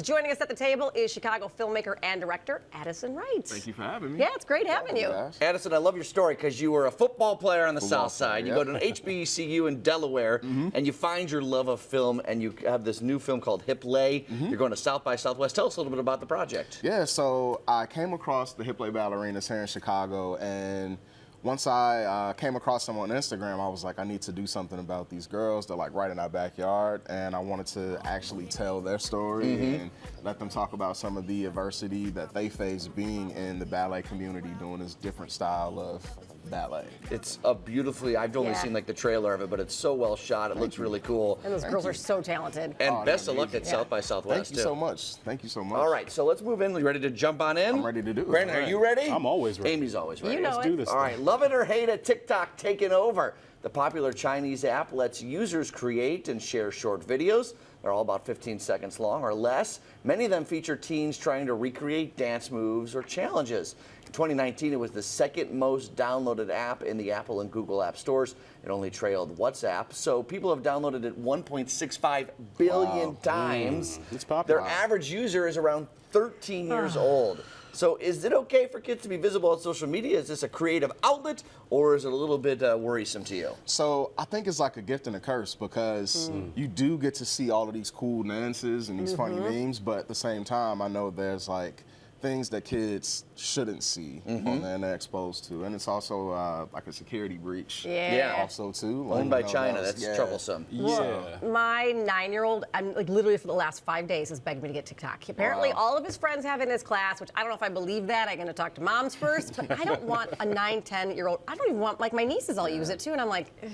Joining us at the table is Chicago filmmaker and director Addison Wright. Thank you for having me. Yeah, it's great having you. Addison, I love your story because you were a football player on the South Side. You go to an HBCU in Delaware, and you find your love of film, and you have this new film called Hip Lay. You're going to South by Southwest. Tell us a little bit about the project. Yeah, so I came across the Hip Lay Ballerinas here in Chicago, and once I came across them on Instagram, I was like, I need to do something about these girls. They're like right in our backyard, and I wanted to actually tell their story and let them talk about some of the adversity that they face being in the ballet community, doing this different style of ballet. It's a beautifully, I've only seen like the trailer of it, but it's so well shot. It looks really cool. And those girls are so talented. And best of luck at South by Southwest, Thank you so much. Thank you so much. All right, so let's move in. You ready to jump on in? I'm ready to do it. Brandon, are you ready? I'm always ready. Amy's always ready. You know Let's it. do this. All right, love it or hate it, TikTok taking over. The popular Chinese app lets users create and share short videos. They're all about 15 seconds long or less. Many of them feature teens trying to recreate dance moves or challenges. In 2019, it was the second most downloaded app in the Apple and Google app stores. It only trailed WhatsApp. So people have downloaded it 1.65 billion times. It's popular. Their average user is around 13 years old. So is it okay for kids to be visible on social media? Is this a creative outlet, or is it a little bit worrisome to you? So I think it's like a gift and a curse because you do get to see all of these cool dances and these funny memes, but at the same time, I know there's like things that kids shouldn't see and they're exposed to, and it's also like a security breach. Yeah. Also too. Owned by China, that's troublesome. Yeah. My 9-year-old, I'm like literally for the last 5 days, has begged me to get TikTok. Apparently, all of his friends have it in his class, which I don't know if I believe that. I'm going to talk to moms first, but I don't want a 9, 10-year-old. I don't even want, like, my nieces all use it too, and I'm like, ugh.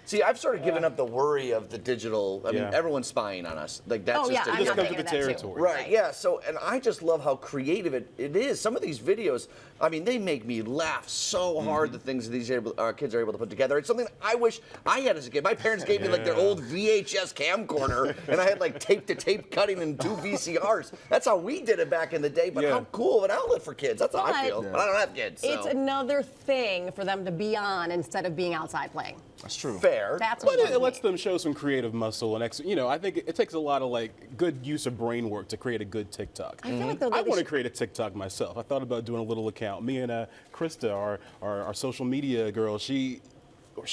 See, I've sort of given up the worry of the digital. I mean, everyone's spying on us. Like that's Oh, yeah, just I'm Just not come to into the that too. territory. right. Yeah. So, and I just love how creative it is. Some of these videos, I mean, they make me laugh so hard. The things that these kids are able to put together. It's something I wish I had as a kid. My parents gave me like their old VHS camcorder, and I had like tape to tape cutting and 2 VCRs. That's how we did it back in the day. But how cool of an outlet for kids. That's how I feel. But I don't have kids. So. It's another thing for them to be on instead of being outside playing. That's true. fair. That's But what it lets them show some creative muscle and I think it takes a lot of like good use of brain work to create a good TikTok. I feel like they're I really want to create a TikTok myself. I thought about doing a little account. Me and Krista, our social media girl, she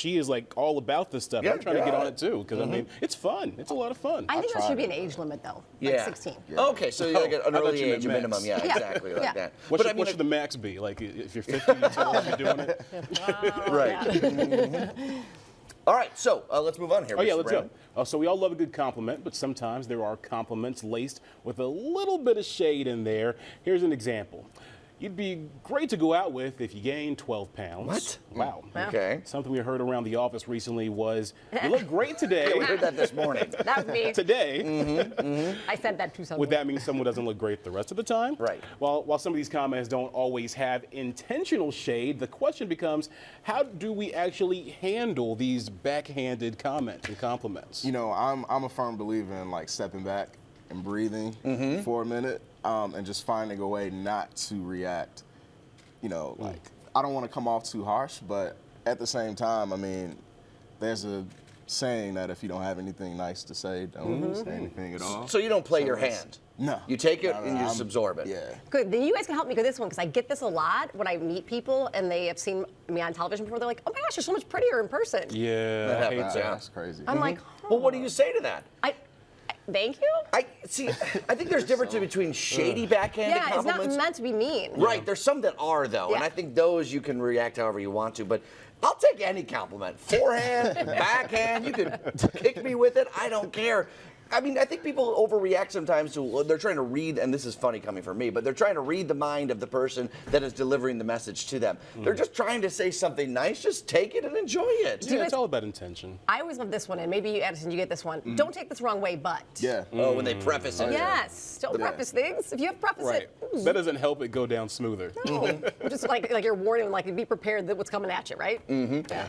is like all about this stuff. Yeah, I'm trying to get on it too because I mean it's fun. It's a lot of fun. I think there should be an age limit though, Yeah. like 16. Okay, so you gotta get an I thought early you meant age, a max. minimum. Yeah, Yeah. exactly like Yeah. that. What, But should, I mean, what should the max be? Like if you're 50, you tell them you're doing it. right. All right, so let's move on here. Oh yeah, Mr. let's Brandon. go. So we all love a good compliment, but sometimes there are compliments laced with a little bit of shade in there. Here's an example. You'd be great to go out with if you gained 12 pounds. What? Wow. Okay. Something we heard around the office recently was, you look great today. We heard that this morning. That was me. Today. I said that to someone. Would that mean someone doesn't look great the rest of the time? Right. While some of these comments don't always have intentional shade, the question becomes, how do we actually handle these backhanded comments and compliments? You know, I'm a firm believer in like stepping back and breathing for a minute and just finding a way not to react. You know, like I don't want to come off too harsh, but at the same time, I mean, there's a saying that if you don't have anything nice to say, don't say anything at all. So you don't play your it's- hand. No. You take it No, and you just absorb it. Yeah. Good. Then you guys can help me with this one because I get this a lot when I meet people and they have seen me on television before. They're like, "Oh my gosh, you're so much prettier in person." Yeah, I hate happens, that. yeah. That's crazy. I'm like, Well, what do you say to that? thank you. I think there's difference between shady backhanded Yeah, it's not compliments. meant to be mean. Right, there's some that are though, and Yeah. I think those you can react however you want to. But I'll take any compliment, forehand, backhand. You could kick me with it. I don't care. I mean, I think people overreact sometimes to, they're trying to read, and this is funny coming from me, but they're trying to read the mind of the person that is delivering the message to them. They're just trying to say something nice. Just take it and enjoy it. Yeah, it's all about intention. I always love this one, and maybe you, Addison, you get this one. Don't take this the wrong way, but. Yeah. Oh, when they preface it. Yes. Don't preface things. If you have preface Right. it. That doesn't help it go down smoother. No. Just like you're warning, like be prepared that what's coming at you, right?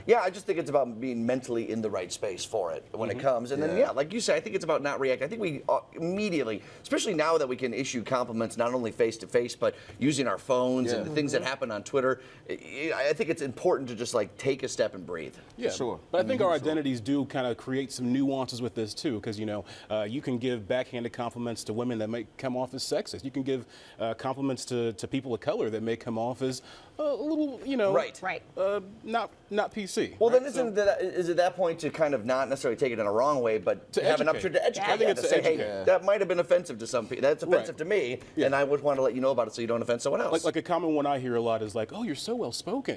Yeah, I just think it's about being mentally in the right space for it when it comes. And then, yeah, like you say, I think it's about not react. I think we immediately, especially now that we can issue compliments not only face to face, but using our phones and the things that happen on Twitter, I think it's important to just like take a step and breathe. Yeah, Sure. But I think our identities do kind of create some nuances with this too, because you can give backhanded compliments to women that may come off as sexist. You can give compliments to people of color that may come off as a little, Right. not PC. Well, then is it that point to kind of not necessarily take it in a wrong way, but To have an educate. opportunity to educate? I think it's to to say, hey, educate. that might have been offensive to some people. That's offensive Right. to me, Yeah. and I would want to let you know about it so you don't offend someone else. Like a common one I hear a lot is like, "Oh, you're so well spoken,"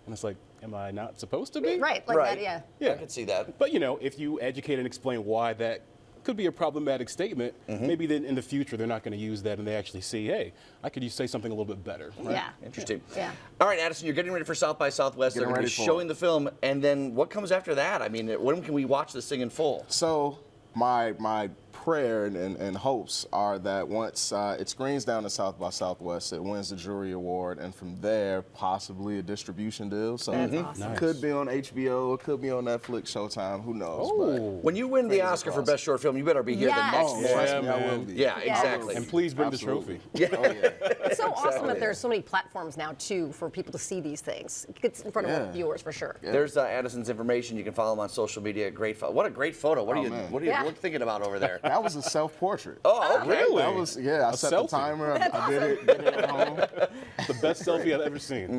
and it's like, "Am I not supposed to be?" Right, like Right. that, yeah. Yeah. I can see that. But if you educate and explain why that could be a problematic statement, maybe then in the future they're not going to use that and they actually see, hey, I could say something a little bit better. Right? Yeah. Interesting. Yeah. All right, Addison, you're getting ready for South by Southwest. They're Getting going to be ready for showing the film, and then what comes after that? I mean, when can we watch this thing in full? So my prayer and hopes are that once it screens down to South by Southwest, it wins the jury award, and from there possibly a distribution deal. So That's awesome. it Nice. could be on HBO, it could be on Netflix, Showtime, who knows? Oh. When you win the Fingers Oscar for crossed. Best Short Film, you better be here Yes. the next Oh, day. trust Yeah, me, I will man. be. Yeah, Yes. exactly. And please bring Absolutely. the trophy. Oh, yeah. It's so awesome that there's so many platforms now too for people to see these things. It gets in front of more Yeah. viewers for sure. There's Addison's information. You can follow him on social media. Great photo. What a great photo. What are you man. Yeah. thinking about over there? That was a self-portrait. Oh, okay. Really? That was, I A set selfie. the timer, I did it at home. The best selfie I've ever seen.